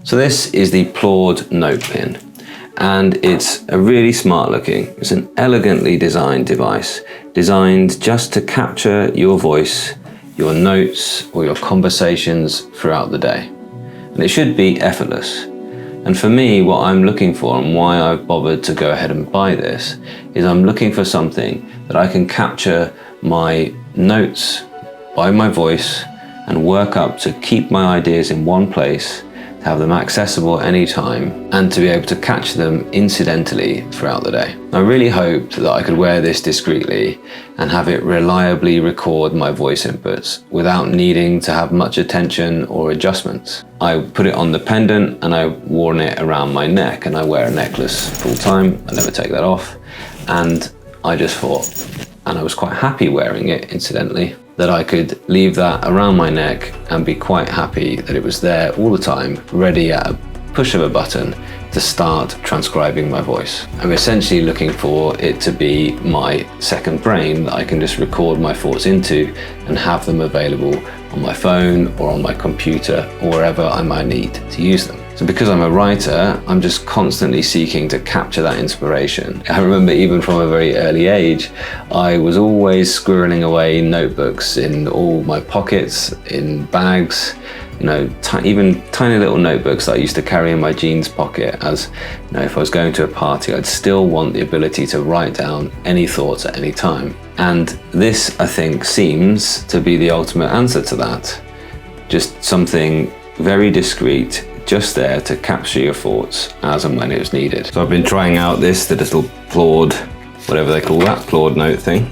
So this is the Plaud NotePin, and it's a really smart looking, it's an elegantly designed device, designed just to capture your voice, your notes, or your conversations throughout the day. And it should be effortless. And for me, what I'm looking for and why I've bothered to go ahead and buy this is I'm looking for something that I can capture my notes by my voice and work up to keep my ideas in one place, to have them accessible anytime, and to be able to catch them incidentally throughout the day. I really hoped that I could wear this discreetly and have it reliably record my voice inputs without needing to have much attention or adjustments. I put it on the pendant and I've worn it around my neck, and I wear a necklace full time. I never take that off. And I just thought, and I was quite happy wearing it incidentally, that I could leave that around my neck and be quite happy that it was there all the time, ready at a push of a button to start transcribing my voice. I'm essentially looking for it to be my second brain that I can just record my thoughts into and have them available on my phone or on my computer or wherever I might need to use them. So because I'm a writer, I'm just constantly seeking to capture that inspiration. I remember even from a very early age, I was always squirreling away notebooks in all my pockets, in bags, you know, even tiny little notebooks that I used to carry in my jeans pocket, as you know, if I was going to a party, I'd still want the ability to write down any thoughts at any time. And this, I think, seems to be the ultimate answer to that. Just something very discreet, just there to capture your thoughts as and when it was needed. So I've been trying out the little Plaud, whatever they call that, Plaud note thing.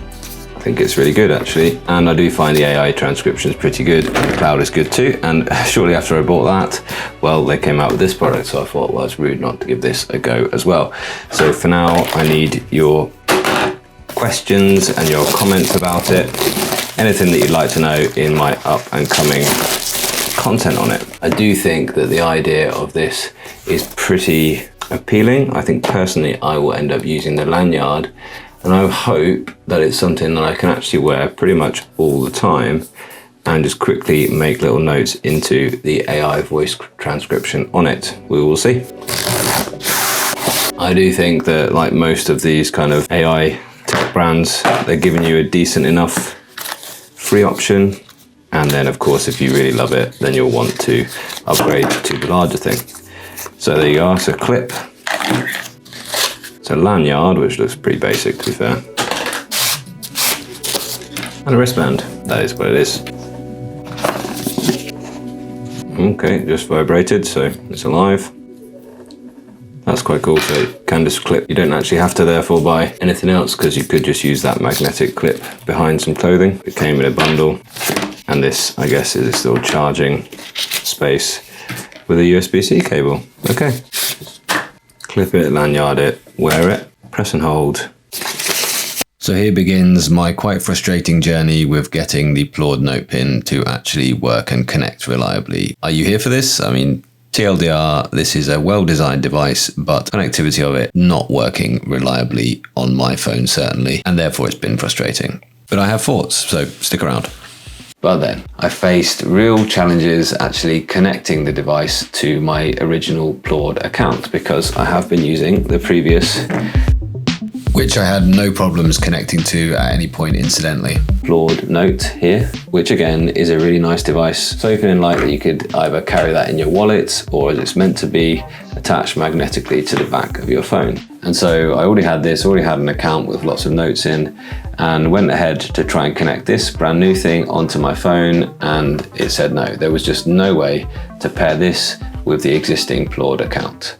I think it's really good actually. And I do find the AI transcription is pretty good. The Plaud is good too. And shortly after I bought that, well, they came out with this product. So I thought, well, it's rude not to give this a go as well. So for now, I need your questions and your comments about it. Anything that you'd like to know in my up and coming content on it. I do think that the idea of this is pretty appealing. I think personally I will end up using the lanyard, and I hope that it's something that I can actually wear pretty much all the time and just quickly make little notes into the AI voice transcription on it. We will see. I do think that, like most of these kind of AI tech brands, they're giving you a decent enough free option. And then of course, if you really love it, then you'll want to upgrade to the larger thing. So there you are, so clip. So lanyard, which looks pretty basic to be fair. And a wristband, that is what it is. Okay, just vibrated, so it's alive. That's quite cool, so you can just clip. You don't actually have to therefore buy anything else, because you could just use that magnetic clip behind some clothing. It came in a bundle. And this, I guess, is this little charging space with a USB-C cable. Okay. Clip it, lanyard it, wear it, press and hold. So here begins my quite frustrating journey with getting the Plaud NotePin to actually work and connect reliably. Are you here for this? I mean, TLDR, this is a well-designed device, but connectivity of it not working reliably on my phone certainly, and therefore it's been frustrating. But I have thoughts, so stick around. But then I faced real challenges actually connecting the device to my original Plaud account, because I have been using the previous, which I had no problems connecting to at any point incidentally. Plaud Note here, which again is a really nice device. So thin and light that you could either carry that in your wallet, or as it's meant to be, attached magnetically to the back of your phone. And so I already had an account with lots of notes in, and went ahead to try and connect this brand new thing onto my phone, and it said no. There was just no way to pair this with the existing Plaud account.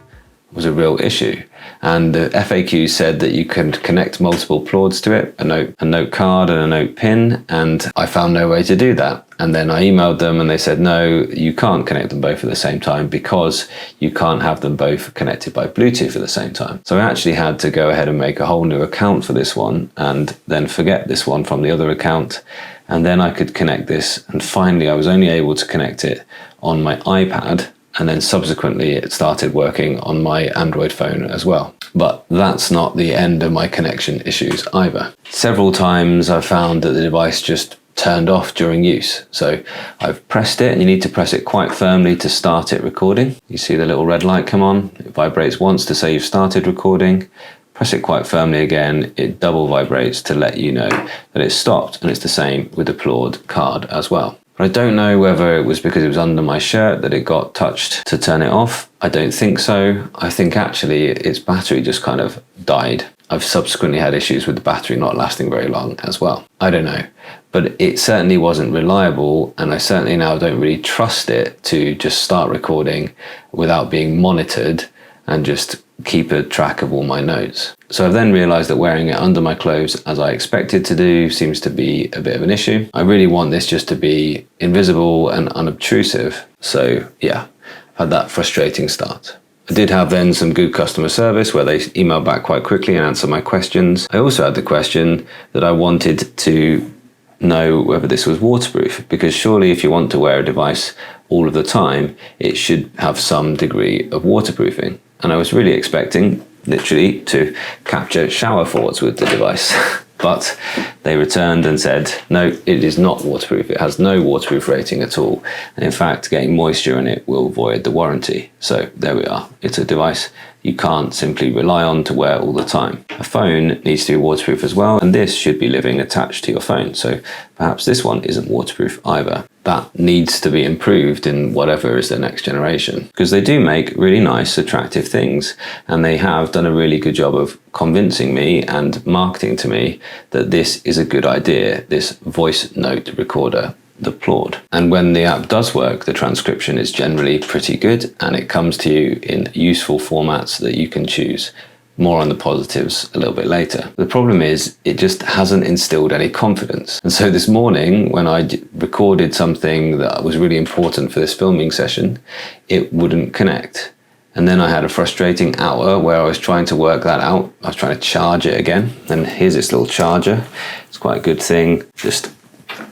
It was a real issue. And the FAQ said that you can connect multiple Plauds to it, a note card and a note pin, and I found no way to do that. And then I emailed them and they said, no, you can't connect them both at the same time, because you can't have them both connected by Bluetooth at the same time. So I actually had to go ahead and make a whole new account for this one, and then forget this one from the other account. And then I could connect this, and finally I was only able to connect it on my iPad, and then subsequently it started working on my Android phone as well. But that's not the end of my connection issues either. Several times I found that the device just turned off during use. So I've pressed it, and you need to press it quite firmly to start it recording. You see the little red light come on, it vibrates once to say you've started recording. Press it quite firmly again, it double vibrates to let you know that it's stopped, and it's the same with the Plaud card as well. But I don't know whether it was because it was under my shirt that it got touched to turn it off. I don't think so. I think actually its battery just kind of died. I've subsequently had issues with the battery not lasting very long as well. I don't know, but it certainly wasn't reliable, and I certainly now don't really trust it to just start recording without being monitored and just keep a track of all my notes. So I've then realized that wearing it under my clothes, as I expected to do, seems to be a bit of an issue. I really want this just to be invisible and unobtrusive. So yeah, I've had that frustrating start. I did have then some good customer service where they emailed back quite quickly and answered my questions. I also had the question that I wanted to know whether this was waterproof, because surely if you want to wear a device all of the time, it should have some degree of waterproofing. And I was really expecting, literally, to capture shower thoughts with the device. But they returned and said, no, it is not waterproof. It has no waterproof rating at all. And in fact, getting moisture in it will void the warranty. So there we are. It's a device you can't simply rely on to wear all the time. A phone needs to be waterproof as well, and this should be living attached to your phone. So perhaps this one isn't waterproof either. That needs to be improved in whatever is the next generation, because they do make really nice, attractive things, and they have done a really good job of convincing me and marketing to me that this is a good idea, this voice note recorder, the Plaud. And when the app does work, the transcription is generally pretty good, and it comes to you in useful formats that you can choose. More on the positives a little bit later. The problem is it just hasn't instilled any confidence. And so this morning, when I recorded something that was really important for this filming session, it wouldn't connect. And then I had a frustrating hour where I was trying to work that out. I was trying to charge it again. And here's this little charger. It's quite a good thing. Just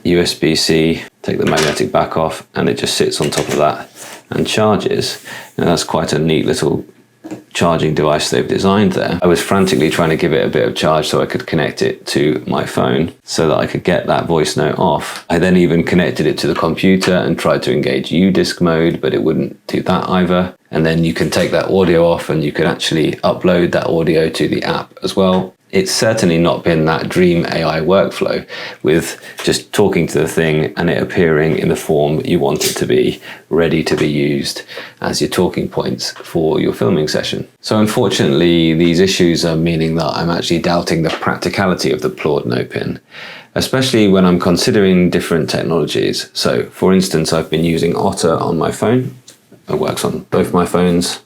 USB-C, take the magnetic back off, and it just sits on top of that and charges. Now that's quite a neat little charging device they've designed there. I was frantically trying to give it a bit of charge so I could connect it to my phone so that I could get that voice note off. I then even connected it to the computer and tried to engage UDisc mode, but it wouldn't do that either. And then you can take that audio off and you can actually upload that audio to the app as well. It's certainly not been that dream AI workflow with just talking to the thing and it appearing in the form you want it to be, ready to be used as your talking points for your filming session. So unfortunately, these issues are meaning that I'm actually doubting the practicality of the Plaud NotePin, especially when I'm considering different technologies. So for instance, I've been using Otter on my phone. It works on both my phones.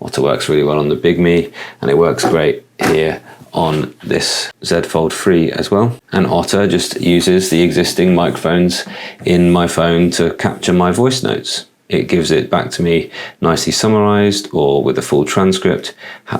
Otter works really well on the Bigme, and it works great here on this Z Fold 3 as well. And Otter just uses the existing microphones in my phone to capture my voice notes. It gives it back to me nicely summarized or with a full transcript,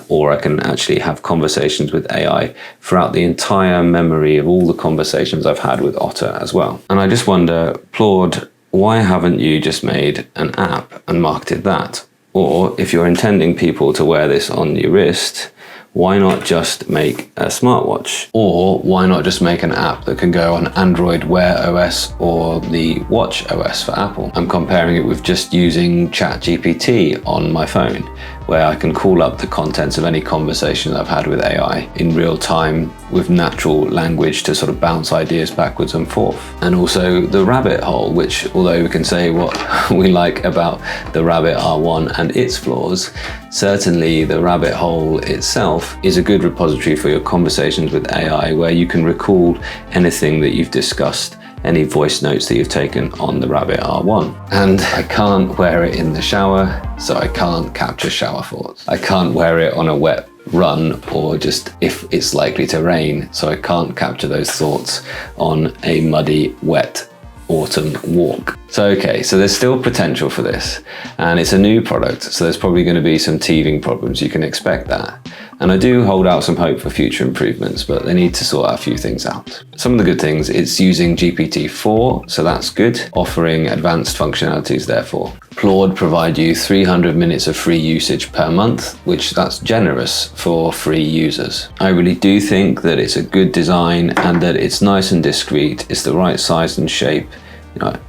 or I can actually have conversations with AI throughout the entire memory of all the conversations I've had with Otter as well. And I just wonder, Plaud, why haven't you just made an app and marketed that? Or if you're intending people to wear this on your wrist, why not just make a smartwatch? Or why not just make an app that can go on Android Wear OS or the Watch OS for Apple? I'm comparing it with just using ChatGPT on my phone, where I can call up the contents of any conversation I've had with AI in real time with natural language to sort of bounce ideas backwards and forth. And also the rabbit hole, which although we can say what we like about the Rabbit R1 and its flaws, certainly the rabbit hole itself is a good repository for your conversations with AI, where you can recall anything that you've discussed, any voice notes that you've taken on the Rabbit R1. And I can't wear it in the shower, so I can't capture shower thoughts. I can't wear it on a wet run or just if it's likely to rain, so I can't capture those thoughts on a muddy, wet autumn walk. So okay, so there's still potential for this, and it's a new product, so there's probably going to be some teething problems. You can expect that. And I do hold out some hope for future improvements, but they need to sort out a few things out. Some of the good things, it's using GPT-4, so that's good, offering advanced functionalities therefore. Plaud provide you 300 minutes of free usage per month, which that's generous for free users. I really do think that it's a good design and that it's nice and discreet, it's the right size and shape. You know,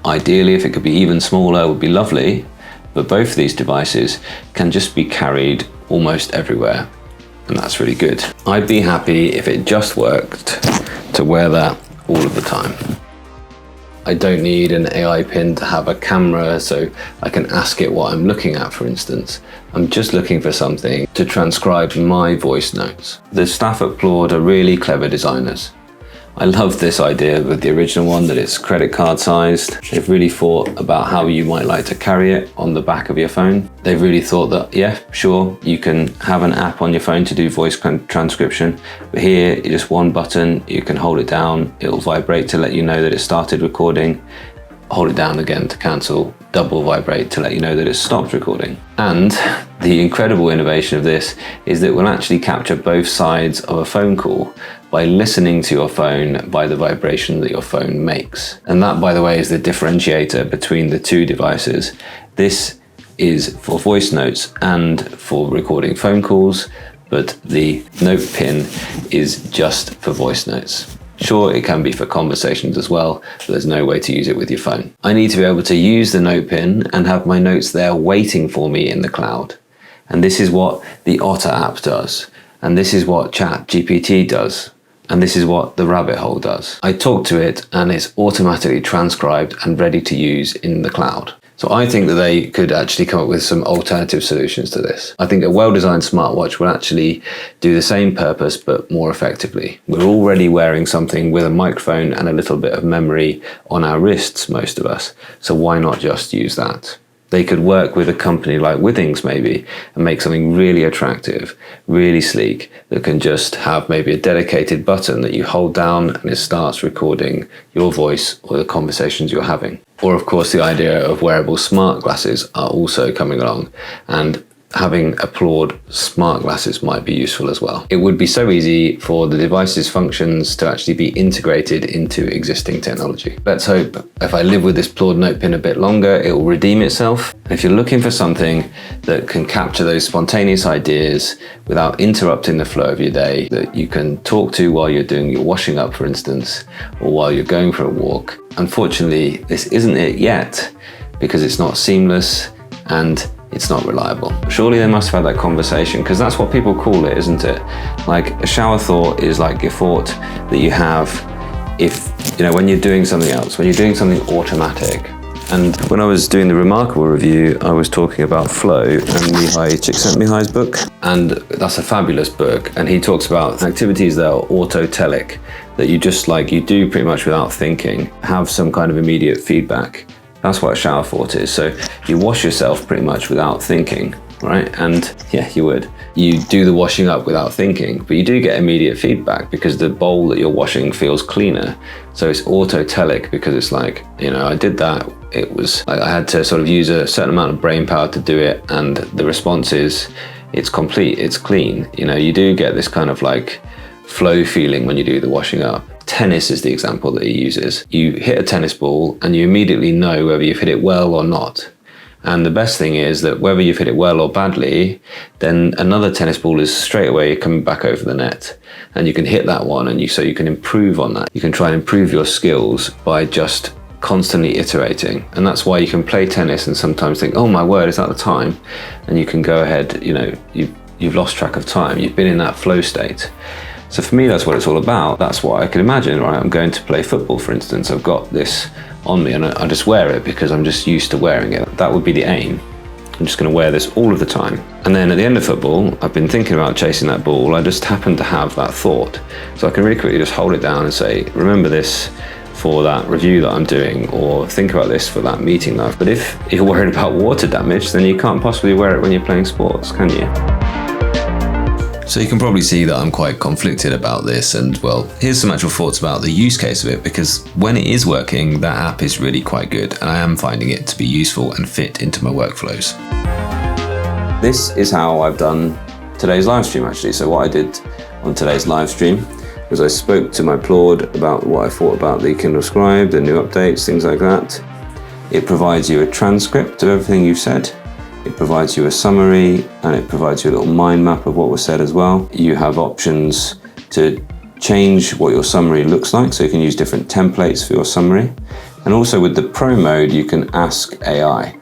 ideally, if it could be even smaller, it would be lovely, but both of these devices can just be carried almost everywhere, and that's really good. I'd be happy if it just worked to wear that all of the time. I don't need an AI pin to have a camera so I can ask it what I'm looking at, for instance. I'm just looking for something to transcribe my voice notes. The staff at Plaud are really clever designers. I love this idea with the original one, that it's credit card sized. They've really thought about how you might like to carry it on the back of your phone. They've really thought that, yeah, sure, you can have an app on your phone to do voice transcription, but here, just one button, you can hold it down, it'll vibrate to let you know that it started recording, hold it down again to cancel, double vibrate to let you know that it's stopped recording. And the incredible innovation of this is that it will actually capture both sides of a phone call by listening to your phone by the vibration that your phone makes. And that, by the way, is the differentiator between the two devices. This is for voice notes and for recording phone calls, but the NotePin is just for voice notes. Sure, it can be for conversations as well, but there's no way to use it with your phone. I need to be able to use the NotePin and have my notes there waiting for me in the cloud. And this is what the Otter app does. And this is what ChatGPT does. And this is what the rabbit hole does. I talk to it and it's automatically transcribed and ready to use in the cloud. So I think that they could actually come up with some alternative solutions to this. I think a well-designed smartwatch will actually do the same purpose, but more effectively. We're already wearing something with a microphone and a little bit of memory on our wrists, most of us. So why not just use that? They could work with a company like Withings maybe and make something really attractive, really sleek, that can just have maybe a dedicated button that you hold down and it starts recording your voice or the conversations you're having. Or of course the idea of wearable smart glasses are also coming along, and having a Plaud smart glasses might be useful as well. It would be so easy for the device's functions to actually be integrated into existing technology. Let's hope if I live with this Plaud NotePin a bit longer, it will redeem itself. And if you're looking for something that can capture those spontaneous ideas without interrupting the flow of your day, that you can talk to while you're doing your washing up, for instance, or while you're going for a walk, unfortunately, this isn't it yet, because it's not seamless and it's not reliable. Surely they must have had that conversation, because that's what people call it, isn't it? Like a shower thought is like a thought that you have if, you know, when you're doing something else, when you're doing something automatic. And when I was doing the Remarkable review, I was talking about flow and Mihai Csikszentmihalyi's book. And that's a fabulous book. And he talks about activities that are autotelic, that you just like, you do pretty much without thinking, have some kind of immediate feedback. That's what a shower thought is. So you wash yourself pretty much without thinking, right? And yeah, you would. You do the washing up without thinking, but you do get immediate feedback because the bowl that you're washing feels cleaner. So it's autotelic because it's like, you know, I did that. It was, I had to sort of use a certain amount of brain power to do it. And the response is, it's complete, it's clean. You know, you do get this kind of like flow feeling when you do the washing up. Tennis is the example that he uses. You hit a tennis ball and you immediately know whether you've hit it well or not. And the best thing is that whether you've hit it well or badly, then another tennis ball is straight away coming back over the net. And you can hit that one, and so you can improve on that. You can try and improve your skills by just constantly iterating. And that's why you can play tennis and sometimes think, oh my word, is that the time? And you can go ahead, you know, you've lost track of time. You've been in that flow state. So for me, that's what it's all about. That's what I can imagine, right? I'm going to play football, for instance. I've got this on me and I just wear it because I'm just used to wearing it. That would be the aim. I'm just going to wear this all of the time. And then at the end of football, I've been thinking about chasing that ball. I just happen to have that thought. So I can really quickly just hold it down and say, remember this for that review that I'm doing, or think about this for that meeting that I've. But if you're worried about water damage, then you can't possibly wear it when you're playing sports, can you? So you can probably see that I'm quite conflicted about this, and well, here's some actual thoughts about the use case of it, because when it is working, that app is really quite good, and I am finding it to be useful and fit into my workflows. This is how I've done today's live stream actually. So what I did on today's live stream was I spoke to my Plaud about what I thought about the Kindle Scribe, the new updates, things like that. It provides you a transcript of everything you've said. It provides you a summary, and it provides you a little mind map of what was said as well. You have options to change what your summary looks like, so you can use different templates for your summary. And also with the Pro mode, you can ask AI.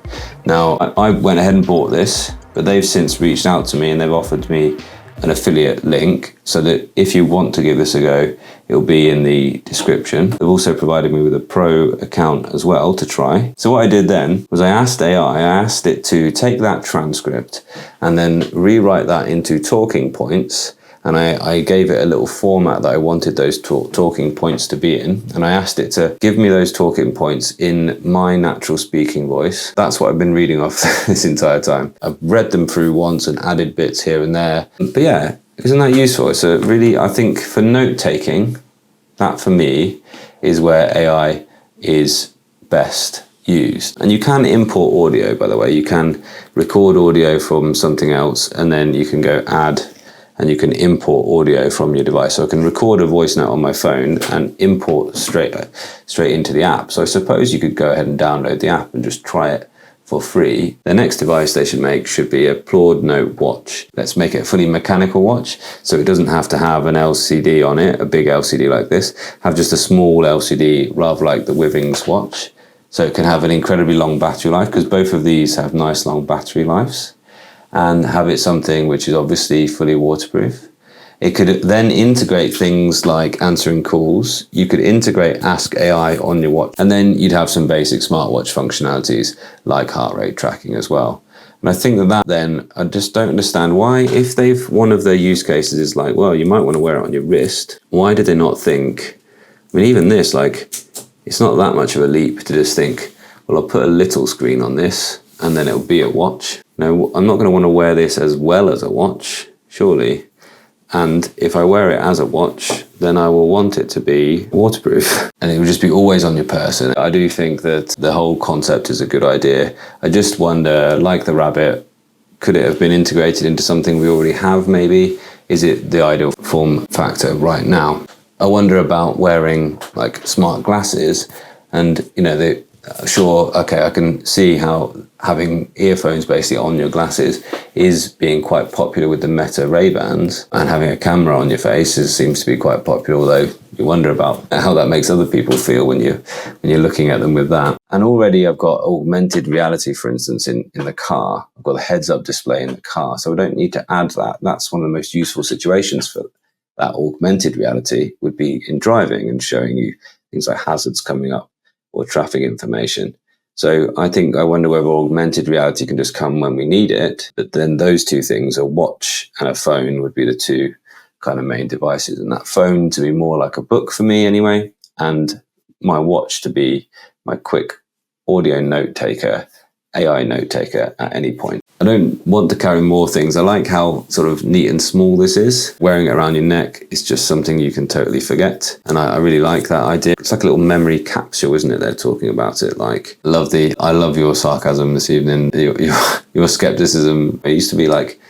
Now, I went ahead and bought this, but they've since reached out to me and they've offered me an affiliate link so that if you want to give this a go, it'll be in the description. They've also provided me with a Pro account as well to try. So what I did then was I asked AI, I asked it to take that transcript and then rewrite that into talking points. And I gave it a little format that I wanted those talking points to be in. And I asked it to give me those talking points in my natural speaking voice. That's what I've been reading off this entire time. I've read them through once and added bits here and there. But yeah, isn't that useful? It's a really, I think for note taking, that for me is where AI is best used. And you can import audio, by the way. You can record audio from something else and then you can go add, and you can import audio from your device. So I can record a voice note on my phone and import straight into the app. So I suppose you could go ahead and download the app and just try it for free. The next device they should make should be a Plaud Note watch. Let's make it a fully mechanical watch, so it doesn't have to have an LCD on it, a big LCD like this. Have just a small LCD, rather like the Withings watch. So it can have an incredibly long battery life, because both of these have nice long battery lives. And have it something which is obviously fully waterproof. It could then integrate things like answering calls. You could integrate Ask AI on your watch, and then you'd have some basic smartwatch functionalities like heart rate tracking as well. And I think that then, I just don't understand why, if one of their use cases is like, well, you might want to wear it on your wrist, why did they not think, I mean, even this, like, it's not that much of a leap to just think, well, I'll put a little screen on this and then it'll be a watch. No, I'm not going to want to wear this as well as a watch, surely. And if I wear it as a watch, then I will want it to be waterproof. And it will just be always on your person. I do think that the whole concept is a good idea. I just wonder, like the rabbit, could it have been integrated into something we already have maybe? Is it the ideal form factor right now? I wonder about wearing like smart glasses, and you know, sure, okay, I can see how having earphones basically on your glasses is being quite popular with the Meta Ray-Bans, and having a camera on your face seems to be quite popular, although you wonder about how that makes other people feel when you're looking at them with that. And already I've got augmented reality, for instance, in the car. I've got the heads-up display in the car, so I don't need to add that. That's one of the most useful situations for that augmented reality, would be in driving and showing you things like hazards coming up or traffic information. So I wonder whether augmented reality can just come when we need it, but then those two things, a watch and a phone, would be the two kind of main devices. And that phone to be more like a book for me anyway, and my watch to be my quick audio note taker, AI note taker at any point. I don't want to carry more things. I like how sort of neat and small this is. Wearing it around your neck is just something you can totally forget. And I really like that idea. It's like a little memory capsule, isn't it? They're talking about it. Like, I love your sarcasm this evening, your skepticism. I used to be like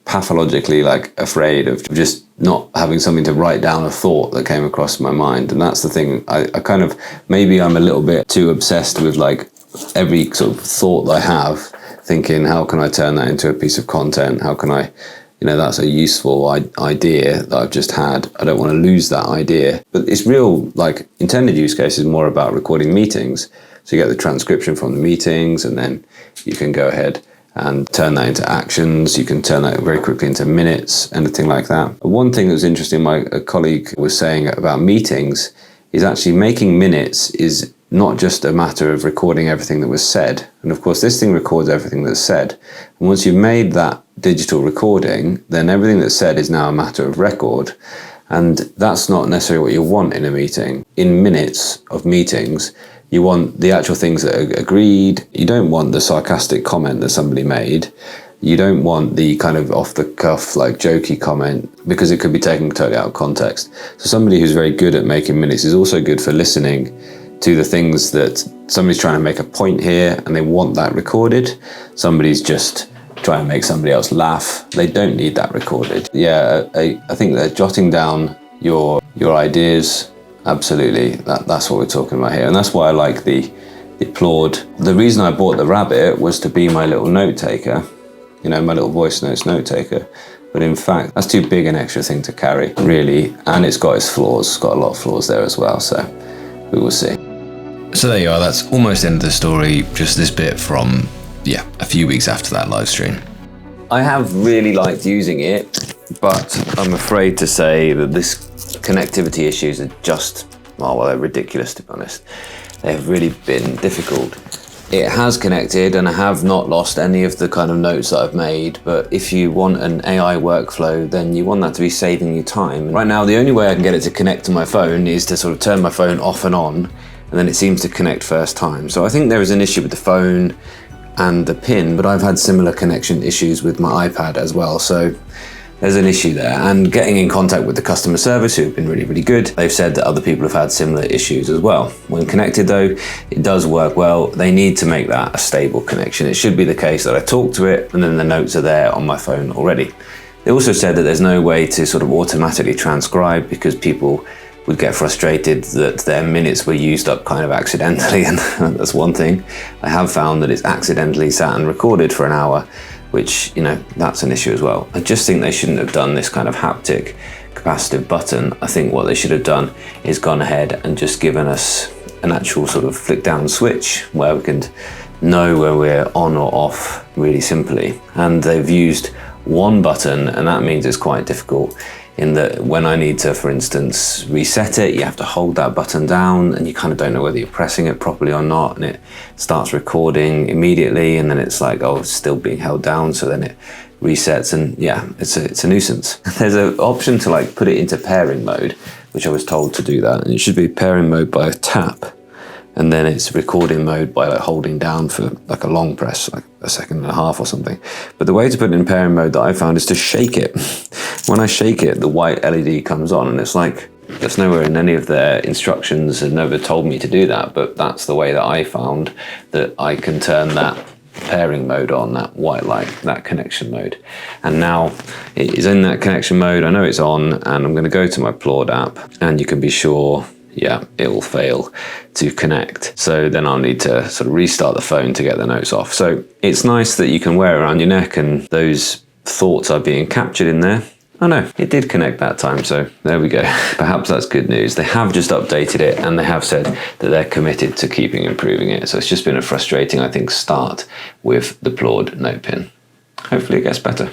pathologically like afraid of just not having something to write down a thought that came across my mind. And that's the thing. I kind of, maybe I'm a little bit too obsessed with like every sort of thought that I have, thinking, how can I turn that into a piece of content? How can I, that's a useful idea that I've just had. I don't want to lose that idea. But it's real, like, intended use case is more about recording meetings. So you get the transcription from the meetings, and then you can go ahead and turn that into actions. You can turn that very quickly into minutes, anything like that. One thing that was interesting, a colleague was saying about meetings, is actually making minutes is not just a matter of recording everything that was said. And of course, this thing records everything that's said. And once you've made that digital recording, then everything that's said is now a matter of record. And that's not necessarily what you want in a meeting. In minutes of meetings, you want the actual things that are agreed. You don't want the sarcastic comment that somebody made. You don't want the kind of off the cuff, like jokey comment, because it could be taken totally out of context. So somebody who's very good at making minutes is also good for listening to the things that somebody's trying to make a point here and they want that recorded. Somebody's just trying to make somebody else laugh. They don't need that recorded. Yeah, I think that jotting down your ideas, absolutely, that's what we're talking about here. And that's why I like the Plaud. The reason I bought the Rabbit was to be my little note taker, you know, my little voice notes note taker. But in fact, that's too big an extra thing to carry, really. And it's got its flaws, it's got a lot of flaws there as well. So we will see. So there you are, that's almost the end of the story, just this bit from, yeah, a few weeks after that live stream. I have really liked using it, but I'm afraid to say that this connectivity issues are just, well, they're ridiculous, to be honest. They've really been difficult. It has connected and I have not lost any of the kind of notes that I've made, but if you want an AI workflow, then you want that to be saving you time. Right now, the only way I can get it to connect to my phone is to sort of turn my phone off and on, and then it seems to connect first time. So I think there is an issue with the phone and the pin, but I've had similar connection issues with my iPad as well. So there's an issue there. And getting in contact with the customer service, who've been really, really good, they've said that other people have had similar issues as well. When connected though, it does work well. They need to make that a stable connection. It should be the case that I talk to it and then the notes are there on my phone already. They also said that there's no way to sort of automatically transcribe because people would get frustrated that their minutes were used up kind of accidentally, and that's one thing. I have found that it's accidentally sat and recorded for an hour, which, you know, that's an issue as well. I just think they shouldn't have done this kind of haptic capacitive button. I think what they should have done is gone ahead and just given us an actual sort of flick down switch where we can know where we're on or off really simply. And they've used one button, and that means it's quite difficult in that when I need to, for instance, reset it, you have to hold that button down and you kind of don't know whether you're pressing it properly or not, and it starts recording immediately and then it's like, oh, it's still being held down, so then it resets, and yeah, it's a nuisance. There's an option to like put it into pairing mode, which I was told to do that, and it should be pairing mode by a tap, and then it's recording mode by like holding down for like a long press, like a second and a half or something. But the way to put it in pairing mode that I found is to shake it. When I shake it, the white LED comes on, and it's like, it's nowhere in any of their instructions, and never told me to do that, but that's the way that I found that I can turn that pairing mode on, that white light, that connection mode. And now it is in that connection mode, I know it's on, and I'm gonna go to my Plaud app, and you can be sure, yeah, it will fail to connect. So then I'll need to sort of restart the phone to get the notes off. So it's nice that you can wear it around your neck and those thoughts are being captured in there. Oh no, it did connect that time, so there we go. Perhaps that's good news. They have just updated it and they have said that they're committed to keeping improving it. So it's just been a frustrating, I think, start with the Plaud NotePin. Hopefully it gets better.